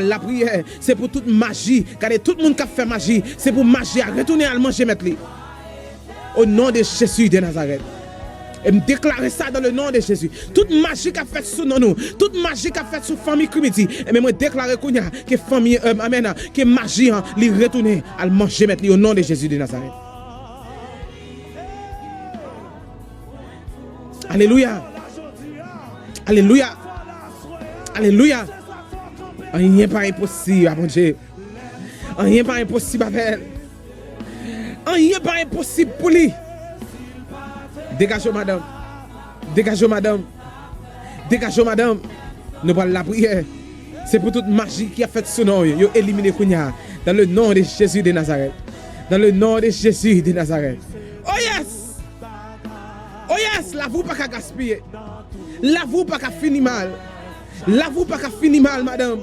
La prière, c'est pour toute magie. Car tout le monde qui a fait magie, c'est pour magie à retourner à manger mettre. Au nom de Jésus de Nazareth. Et me déclarer ça dans le nom de Jésus. Toute magie qui a fait sur nous, toute magie qui a fait sur famille Kumiti, et même déclarer que famille, amen, que magie, lui retourner à manger mettre au nom de Jésus de Nazareth. Alléluia. Alléluia. Alléluia. Rien n'est pas impossible à mon Dieu. Rien n'est pas impossible à faire. Rien n'est pas impossible pour lui. Dégagez madame. Dégagez madame. Dégagez madame. Nous parlons de la prière. C'est pour toute magie qui a fait son nom. Yo éliminé Kounia. Dans le nom de Jésus de Nazareth. Dans le nom de Jésus de Nazareth. Oh yes. Oh yes. La vous pas qu'à gaspiller. La vous pas qu'à finir mal. La vous pas qu'à finir mal madame.